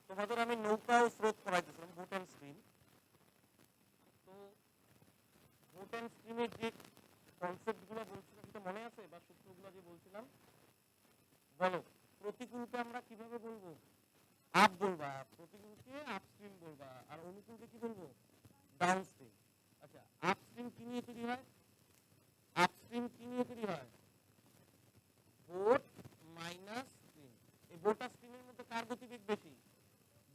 তোমাদের আমি নৌকা ও স্রোত পড়াইতেছিলাম, বোট অ্যান্ড স্ট্রিম। তো বোট অ্যান্ড স্ট্রিমের যে কনসেপ্টগুলো বলছিলাম সেটা মনে আছে, বা সূত্রগুলো যে বলছিলাম? বলো, প্রতিকূলকে আমরা কিভাবে বলবো? আপ বলবা, প্রতিকূলকে আপস্ট্রিম বলবা, আর অনুকূলকে কি বলবো? ডাউনস্ট্রিম। আচ্ছা, আপস্ট্রিম কি নিয়ে তৈরি হয়? আপস্ট্রিম কি নিয়ে তৈরি হয়? Boat minus stream. এই বোট আর স্ট্রিমের মধ্যে কার গতিবেগ বেশি?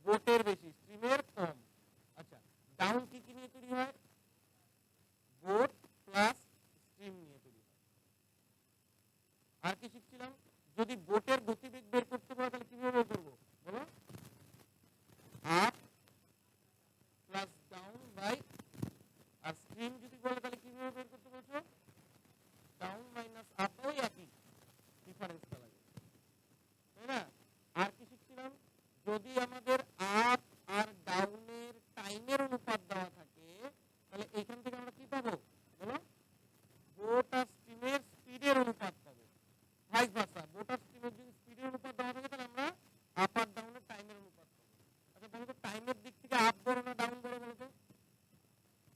বোটের বেশি, স্ট্রিমের কম। আচ্ছা, ডাউন কি কি নিয়ে তৈরি হয়? বোট প্লাস স্ট্রিম নিয়ে তৈরি হয়। আর কি শিখছিলাম? যদি বোটের গতিবেগ বের করতে পারো তাহলে কিভাবে বের করবো বলো? আপ প্লাস ডাউন বাই, আর স্ট্রিম যদি বলে তাহলে কিভাবে বের করতে বলছো? ডাউন মাইনাস আপ, ওই একই ডিফারেন্সটা লাগে, তাই না? আর কি শিখছিলাম? যদি আমাদের আপ আর ডাউনের টাইমের অনুপাত দেওয়া থাকে তাহলে এইখান থেকে আমরা কি পাবো বলো? বোট আর স্ট্রিমের স্পিডের অনুপাত পাবো। ভাইস ভার্সা, বোট আর স্ট্রিমের যদি স্পিডের অনুপাত দেওয়া থাকে তাহলে আমরা আপ আর ডাউনের টাইমের অনুপাত পাবো। আচ্ছা বলো তো, টাইমের দিক থেকে আপ বড় না ডাউন বড় বলো তো?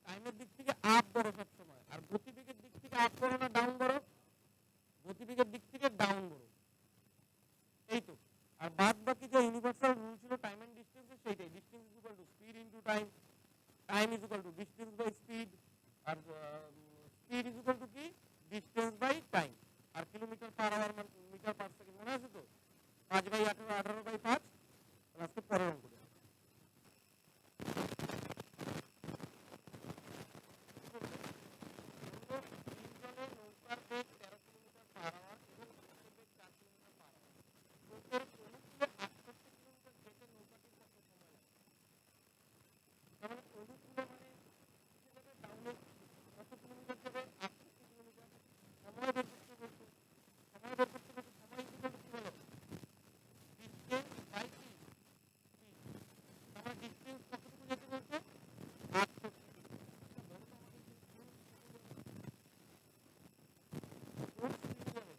টাইমের দিক থেকে আপ বড় সবসময়। আর গতিবেগের দিক থেকে আপ বড় না ডাউন বড়? গতিবেগের দিক থেকে ডাউন বড়। এই তো। আর বাদ বাকি যে ইউনিভার্সাল রুল ছিল টাইম এন্ড ডিস্টেন্সের, সেইটাই, distance is equal to speed into time, time is equal to distance by speed, আর স্পিড ইজ ইকুয়াল টু কি? Distance by time. আর kilometre per hour metre per second, মনে আছে তো? 5/18, 18/5। আজকে পরের অঙ্ক দেবো। তিনজনের নৌকার বেগ 13 কিলোমিটার পার আওয়ার এবং স্রোতের বেগ 4 কিলোমিটার পার আওয়ার। স্রোতের অনুকূলে 68 কিলোমিটার যেতে নৌকাটির কত সময় লাগে? তার মানে অনুকূলে মানে ডাউনে কত কিলোমিটার যাবে? 68 কিলোমিটার। সময় বের করতে বলছে, সময় বের করতে বলছে, সময় ইকুয়াল টু কি হলো? ডিস্টেন্স বাই কি? স্পিড। আমরা ডিস্টেন্স কতটুকু যেতে বলছে? 68 কিলোমিটার। আচ্ছা বলো তো আমাকে, কোন স্পিডে যাবে?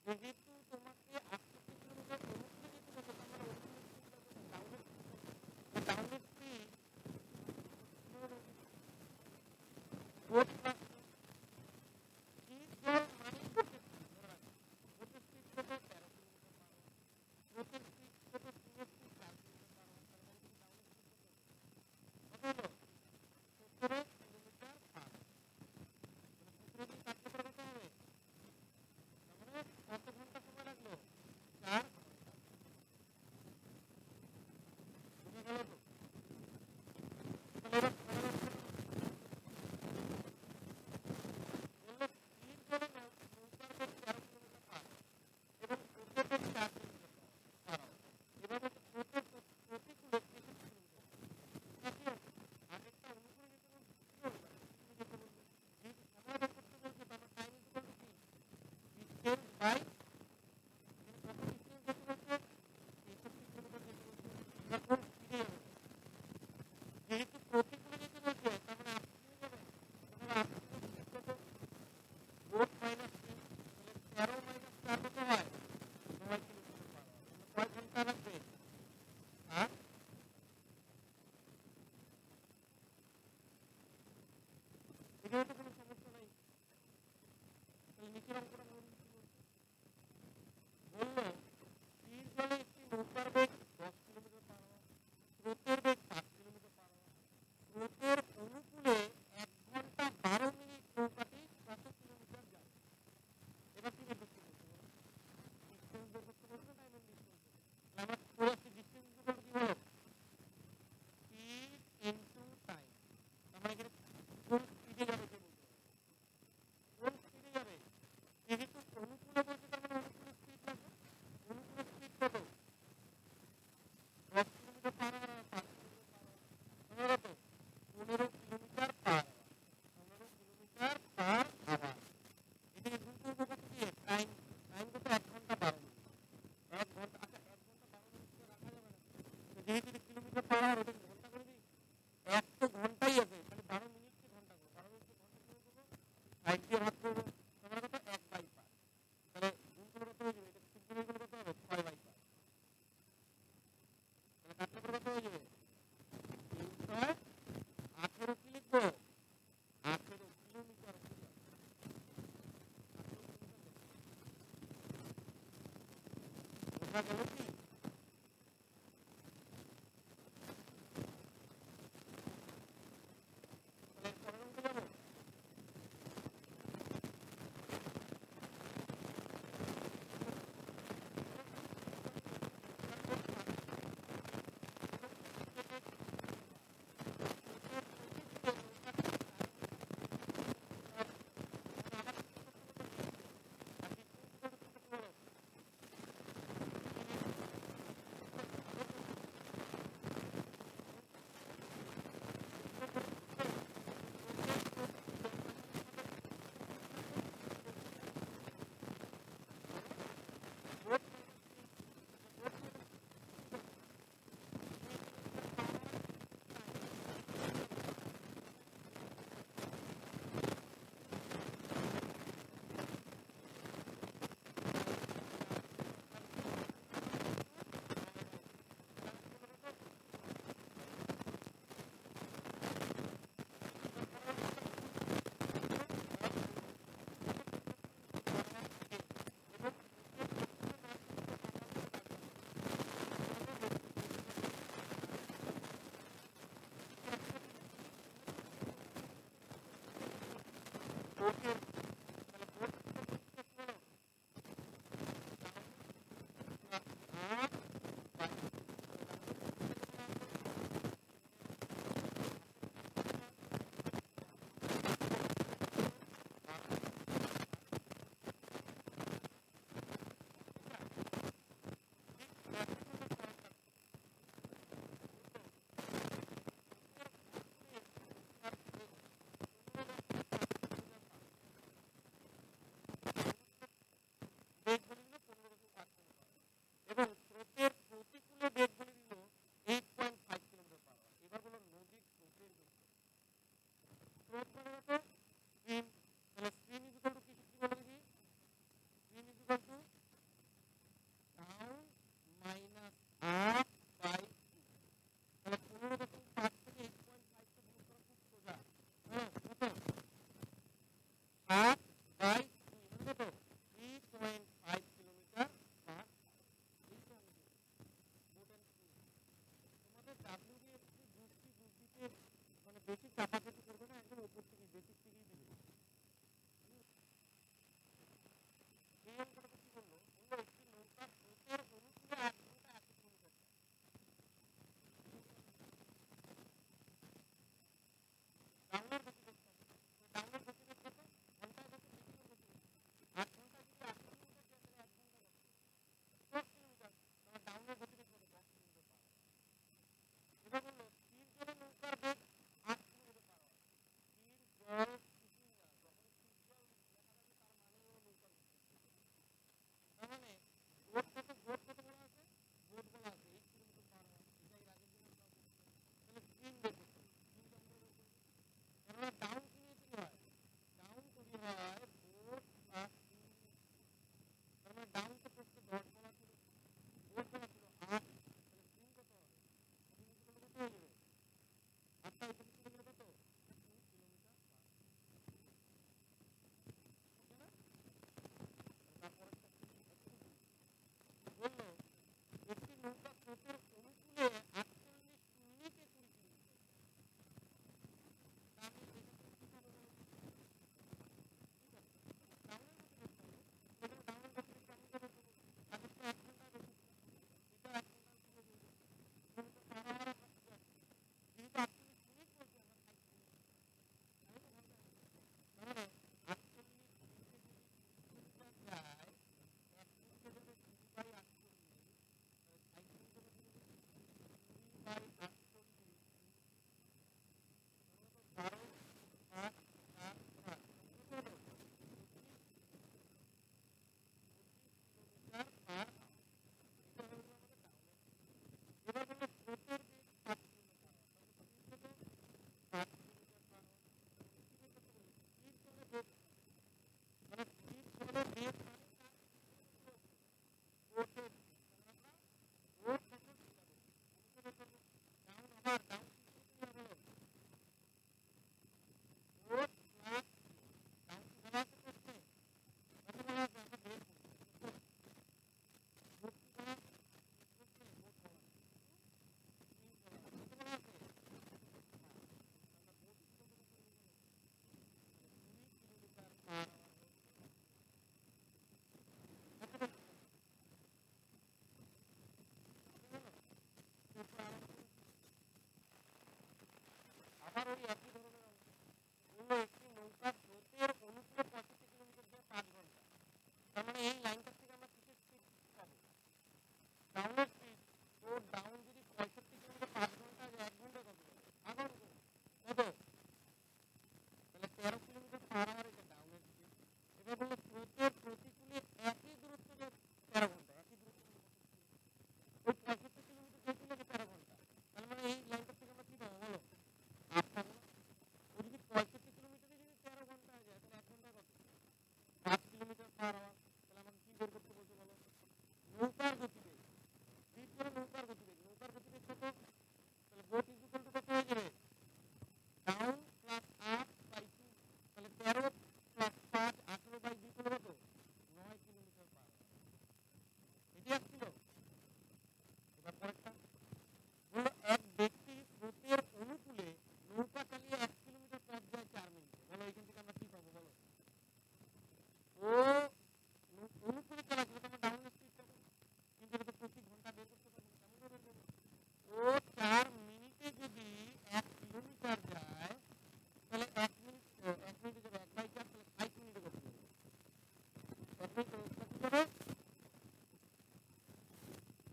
যেহেতু তোমাকে 68 কিলোমিটার অনুকূলে যেতে বলছে, তার মানে অনুকূলে স্পিড কত? ডাউনের স্পিড, ডাউনের স্পিড বোট প্লাস স্পিড জল মানে বোটের স্পিড, মনে রাখো। বোটের স্পিড কত? 13 কিলোমিটার পার আওয়ার। স্রোতের স্পিড কত? স্পিডের স্পিড 4 কিলোমিটার পার আওয়ার। তার মানে তুমি ডাউনের স্পিড কত? কত হলো? 17 কিলোমিটার পার। মানে 17 দিয়ে কাটলে পরে কত হবে? তার মানে কত ঘন্টা সময় লাগলো? 4 ঘন্টা। বুঝে গেল তো? তাহলে এবার পরের অঙ্কটা বললো, স্থির জলে নৌকার বেগ 13 কিলোমিটার পার এবং স্রোতের বেগ 4 কিলোমিটার পার আওয়ার। এবার বলছে স্রোতের প্রতিকূলে 63 কিলোমিটার। একই অঙ্ক। আগেরটা অনুকূলে যেতে বলছে, কি বলবো? স্পিডে যেতে বলছে। যেহেতু সময় বের করতে বলছে তার মানে টাইম ইকুয়াল টু কি? ডিস্টেন্স বাই, কত ডিস্টেন্স যেতে বলছে? 63 কিলোমিটার যেতে বলছে। এবার কোন স্পিডে যাবে? যেহেতু প্রতিকূলে যেতে বলছে তার মানে আপস্ট্রিমে যাবে। তাহলে আপস্ট্রিমের স্পিড কত? বোট মাইনাস স্ট্রিম, তাহলে 13 মাইনাস 4 কত হয়? 9 কিলোমিটার পার আওয়ার। তাহলে কয় ঘন্টা লাগবে? হ্যাঁ, এখানে তো কোনো সমস্যা নাই। তাহলে নিচের অঙ্কটা বলুন কি বলছে? বললো স্থির জলে একটি নৌকার বেগ 10 কিলোমিটার পার আওয়ার, স্রোতের বেগ 5 কিলোমিটার পার আওয়ার। স্রোতের অনুকূলে 1 ঘন্টা 12 মিনিট নৌকাটি কত কিলোমিটার যাবে? এবার কি বের করতে বলছে বলো? ডিস্টেন্স বের করতে বলছে না টাইম এন্ড ডিস্টেন্স? আমরা বোঝা গেল কি? তাহলে পরের অঙ্কে যাবো। এবং স্রোতের প্রতিকূলে বেগ বলে দিল 8.5 কিলোমিটার পার আওয়ার। এবার বলো নদীর স্রোতের বেগ। স্রোত মানে কত? স্ট্রিম। তাহলে স্ট্রিম ইজ ইকুয়াল টু কি সূত্র বলে দেখি? Stream is equal to down minus up by 2। তাহলে 15.5 থেকে 8.5 কে গুণ করা খুব সোজা। হ্যাঁ, কত? 7 বাই 2 মানে কত? 3.5 কিলোমিটার পার। এই তো অঙ্ক। Boat and stream. তোমাদের WBSC গ্রুপ সি গ্রুপ ডিতে মানে বেশি চাপাচাপি করবে না, একদম উপর থেকে বেসিক থেকেই দিবে। এই অঙ্কটাতে কি বললো? বললো একটি নৌকা স্রোতের অনুকূলে 1 ঘন্টা 1 কিলোমিটার যায়। ডাউনের গতিবেগ কত? ডাউনের গতিবেগ কত? ঘন্টায় কত? পেছনের গতিবেগ। 8 ঘন্টায় যদি 8 কিলোমিটার যায় তাহলে 1 ঘন্টা কত? 10 কিলোমিটার। তোমার ডাউনের গতিবেগ কত? 10 কিলোমিটার পার আওয়ার। এবার বললো স্থির জলে নৌকার বেগ 8 কিলোমিটার পার ওই একই ধরনের অঙ্ক। বললো একটি নৌকা স্রোতের অনুকূলে 65 কিলোমিটার দিয়ে 5 ঘন্টা। তার মানে এই লাইনটা থেকে আমরা কিসের স্পিড পাবো? ডাউনের স্পিড। তো ডাউন যদি 65 কিলোমিটার 5 ঘন্টা আগে 1 ঘন্টা কত হবে? আধা ঘন্টা। কত? তাহলে 13 কিলোমিটার পার আওয়ার এটা ডাউনের স্পিড। এবার বললো স্রোতের প্রতিকূলে একই দূরত্ব যে 13 ঘন্টা, একই দূরত্ব ওই 65 কিলোমিটার যেতে লাগে 13 ঘন্টা। তার মানে এই লাইনটা থেকে আমরা কি পাবো বলো? 8 পাবো না? ও যদি 65 কিলোমিটারে যদি 13 ঘন্টা হয়ে যায় তাহলে 1 ঘন্টা কত? 5 কিলোমিটার পার আওয়ার। তাহলে আমাকে কি বের করতে বলছে বলো? নৌকার গতিবেগ। স্পিড মানে নৌকার গতিবেগ। নৌকার গতিবেগ কত? তাহলে বোট ইকুয়াল টু কত হয়ে যাবে? Down plus 8 by 2। তাহলে 13 প্লাস 5 18 বাই 2 করলে কত? 9 কিলোমিটার পার আওয়ার। এটি আসছিল। এবার পরেরটা বললো এক ব্যক্তি স্রোতের অনুকূলে নৌকা চালিয়ে 1 কিলোমিটার পথ যায় 4 মিনিটে। বলো এখান থেকে আমরা কি পাবো বলো? ও অনুকূলে চালাচ্ছে তো আমরা ডাউনের স্পিড পাবো, কিন্তু এটা তো প্রতি ঘন্টা বের করতে পারবো না। কেমন বের করবো? ও 4 মিনিটে যদি 1 কিলোমিটার যায় তাহলে 1 মিনিটে যাবে 1 বাই 4, তাহলে 60 মিনিটে কত যাবে? 1 মিনিটে কত যাবে?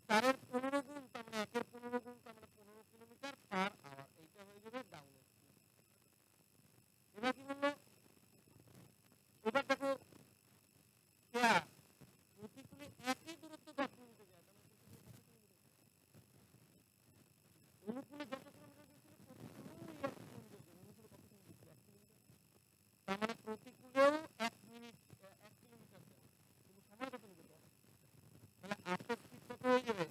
4-এর 15 গুণ, তার মানে 1-এর 15 গুণ, তার মানে 15 কিলোমিটার পার আওয়ার। এইটা হয়ে যাবে ডাউনের স্পিড। এবার কি বললো? এবার দেখো প্রতিকূলে একই দূরত্ব 10 মিনিটে যায়, তার মানে অনুকূলে যত কিলোমিটার গেছিল প্রতিকূলেও 1 কিলোমিটার যাবে। অনুকূলে কত কিলোমিটার ছিল? 1 কিলোমিটার। তার মানে প্রতিকূলেও 1 মিনিট 1 কিলোমিটার যাবে, কিন্তু সময় কত নেবে? 10। তাহলে 8-এর স্পিড কত হয়ে যাবে?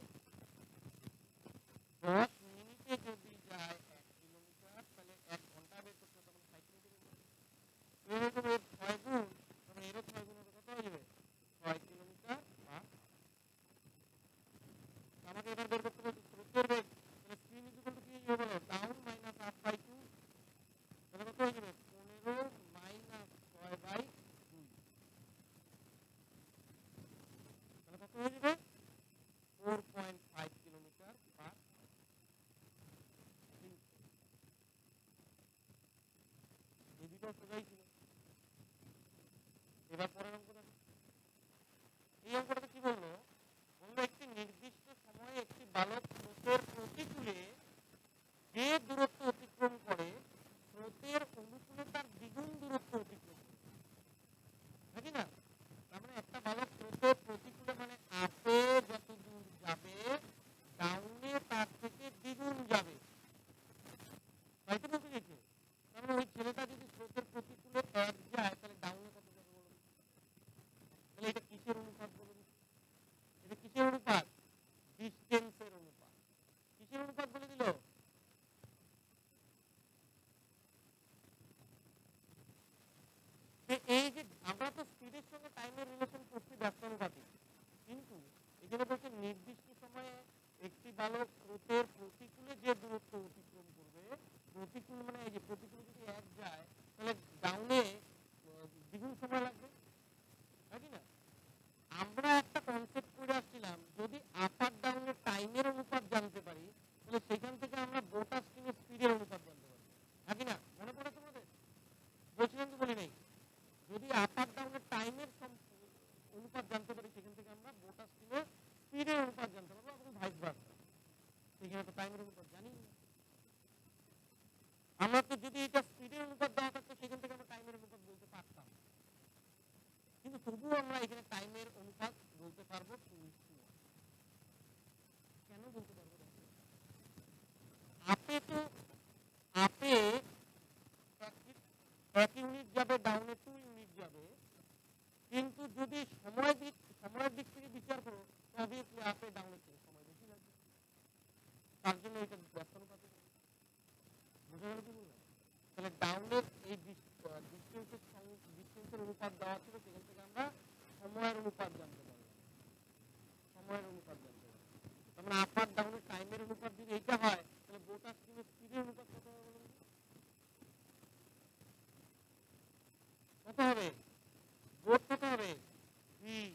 10 মিনিটে যদি যায় 1 কিলোমিটার তাহলে 1 ঘন্টা বের করতে হবে, তখন 60 মিনিটে বের করতে হবে। এর হয়ে যাবে 6 গুণ, তখন এরও 6 গুণ হবে, কত হয়ে যাবে? 6 কিলোমিটার পার। আমাকে এবার বের করতে বলছে স্রোতের বেগ। তাহলে স্পিড ইকুয়াল টু কি হবে বলো? Down minus 8 by 2। তাহলে কত হয়ে যাবে? 15 মাইনাস 6 বাই 2। তাহলে কত হয়ে যাবে? 4.5 কিলোমিটার পার। এই দুটো সোজাই ছিল। এবার পরের অঙ্ক দেখো। এই অঙ্কটাতে কি বললো? বললো একটি নির্দিষ্ট সময়ে একটি বালক স্রোতের প্রতিকূলে যে দূরত্ব অতিক্রম করে স্রোতের অনুকূলে তার দ্বিগুণ দূরত্ব অতিক্রম করে, নাকি না? তার মানে একটা বালক স্রোতের প্রতিকূলে মানে আপে যত দূর যাবে ডাউনে তার থেকে দ্বিগুণ যাবে, তাই তো বলতে গেছে। তার মানে ওই ছেলেটা যদি স্রোতের প্রতিকূলে 1 যায় তাহলে ডাউনে কত যাবে বলো? তাহলে এটা কিসের অনুপাত বলো? এটা কিসের অনুপাত? ডিস্টেন্সের অনুপাত। কিসের অনুপাত বলে দিল? এই যে আমরা তো স্পিডের সঙ্গে টাইমের রিলেশন করছি ব্যস্তানুপাতিক, কিন্তু এখানে বলছে নির্দিষ্ট সময়ে একটি বালক স্রোতের প্রতিকূলে যে দূরত্ব অতিক্রম করবে, প্রতিকূল মানে এই যে প্রতিকূলে যদি 1 যায় তাহলে ডাউনে দ্বিগুণ সময় লাগবে, নাকি না? আমরা একটা কনসেপ্ট করে আসছিলাম, যদি আপ আর ডাউনের টাইমের অনুপাত জানতে পারি তাহলে সেখান থেকে আমরা বোট আর স্টিমের স্পিডের অনুপাত জানতে পারি, নাকি না? মনে পড়ে তোমাদের? বলছিলাম তো, বলি নাই? যদি আপ আর ডাউনের টাইমের অনুপাত জানতে পারি সেখান থেকে আমরা বোট আর স্টিমের স্পিডের অনুপাত জানতে পারবো, এবং ভাইস ভার্সা। সেখানে তো টাইমের অনুপাত জানি না আমরা। তো যদি এটা স্পিডের অনুপাত দেওয়া থাকতো সেখান থেকে আমরা টাইমের অনুপাত বলতে পারতাম, কিন্তু তবুও আমরা এখানে টাইমের অনুপাত বলতে পারবো। কেন বলতে পারবো? আপে তো আপে 1 ইউনিট যাবে, ডাউনে 2 ইউনিট যাবে, কিন্তু যদি সময়ের দিক থেকে বিচার করো অবভিয়াসলি আপে ডাউনের থেকে সময় বেশি লাগবে, তার জন্য এটা ব্যস্তানুপাতে বুঝে গেল কি বললাম? তাহলে ডাউনের এই ডিস্টেন্সের অনুপাত দেওয়া ছিল, সেখান থেকে আমরা সময়ের অনুপাত জানতে পারবো, সময়ের অনুপাত জানতে পারবো। তার মানে আপ আর ডাউনের টাইমের অনুপাত যদি এইটা হয় তাহলে বোট আর স্টিমের স্পিডের অনুপাত কত হবে বলুন? কত হবে? বোট কত হবে? 3,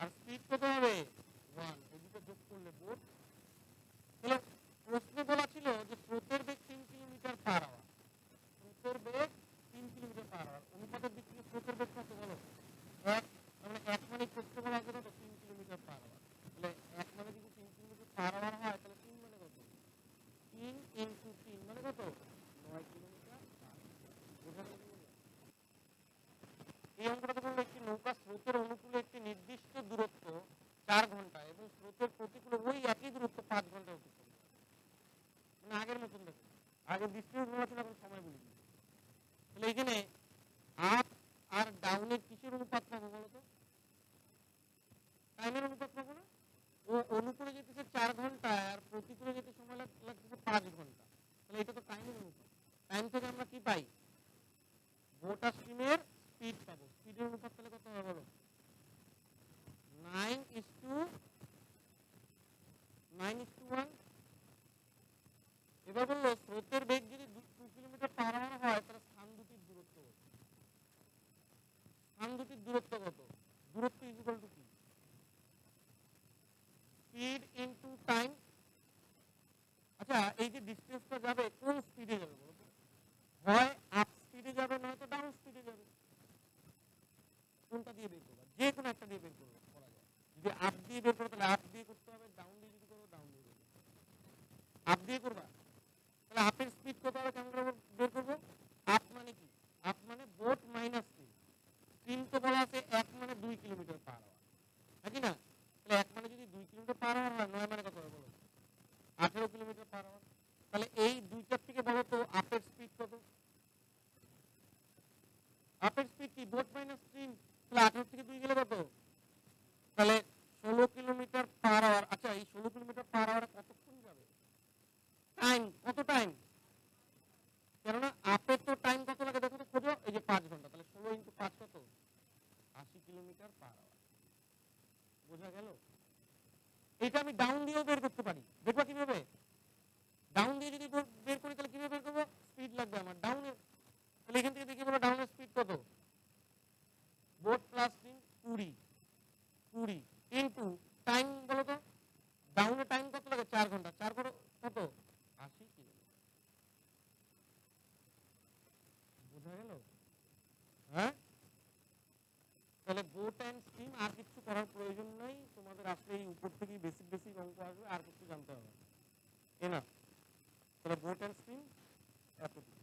আর স্পিড কত হবে? 1। এই দুটো যোগ করলে বোট। তাহলে প্রশ্ন বলা ছিল যে স্রোতের বেগ 3 কিলোমিটার পার আওয়ার, প্রতিকূলে ওই একই দূরত্ব 5 ঘন্টা অতিক্রম করে। মানে আগের মতন দেখুন, আগে ডিস্টেন্স বলা ছিল, এখন সময় বলে দিয়েছে। তাহলে এখানে আপ আর ডাউনের কিসের অনুপাত পাবো বলতো? টাইমের অনুপাত পাবো না? ও অনুকূলে যেতেছে 4 ঘন্টা আর প্রতিকূলে যেতে সময় লাগতেছে 5 ঘন্টা। তাহলে এটা তো টাইমের অনুপাত। টাইম থেকে আমরা কি পাই? গোটা স্ট্রিমের স্পিড পাবো। স্পিডের অনুপাত তাহলে কত হবে বলো? 9:1। এবার বললো স্রোতের বেগ যদি 2 কিলোমিটার পার আওয়ার হয় তাহলে স্থান দুটির দূরত্ব কত? স্থান দুটির দূরত্ব কত? দূরত্ব ইকুয়াল টু কি? Speed into time. আচ্ছা, এই যে ডিসটেন্সটা যাবে কোন স্পিডে যাবে বলো তো? হয় আপ স্পিডে যাবে, নয়তো ডাউন স্পিডে যাবে। কোনটা দিয়ে বের করবা? যে কোনো একটা দিয়ে বের করবো, করা যায়। যদি আপ দিয়ে বের করো তাহলে আপ দিয়ে করতে হবে, ডাউন দিয়ে যদি করো ডাউন দিয়ে বের করতে হবে। আপ দিয়ে করবা, তাহলে আপের স্পিড কত হবে কেমন করে বের করবো? আপ মানে কি? আপ মানে বোট মাইনাস স্পিড। স্পিড তো বলা আছে 1 মানে 2 কিলোমিটার পার আওয়ার, নাকি না? তাহলে 1 মানে যদি 2 কিলোমিটার পার আওয়ার হয়, 9 মানে কত হবে বলো? 18 কিলোমিটার পার আওয়ার। তাহলে এই দুইটার থেকে বলো তো আপের স্পিড কত? আপের স্পিড কি? Boat minus speed. তাহলে 18 থেকে 2 গেলে কত? তাহলে 16 কিলোমিটার পার আওয়ার। আচ্ছা, এই 16 কিলোমিটার পার আওয়ারে কতক্ষণ যাবে? টাইম কত? টাইম, কেননা আপের তো টাইম কত লাগে দেখো তো, খোঁজো। এই যে 5 ঘন্টা, তাহলে 16 ইন্টু 5 কত? 80 কিলোমিটার পার আওয়ার। বোঝা গেল? এটা আমি ডাউন দিয়েও বের করতে পারি। দেখবা কিভাবে? ডাউন দিয়ে যদি বের করি তাহলে কিভাবে বের করবো? স্পিড লাগবে আমার ডাউনের। তাহলে এখান থেকে দেখি বলো ডাউনের স্পিড কত? বোট প্লাস 3 20 ইন্টু টাইম বলো তো। ডাউনের টাইম কত লাগে? 4 ঘন্টা। 4 করে কত? 80 কিলোমিটার। বোঝা গেল? হ্যাঁ, তাহলে বোট অ্যান্ড স্টিম আর কিছু করার প্রয়োজন নাই। তোমাদের আসলে এই উপর থেকেই বেসিক বেসিক অঙ্ক আসবে, আর কিছু জানতে হবে না। তাহলে বোট অ্যান্ড স্টিম এতটুকু।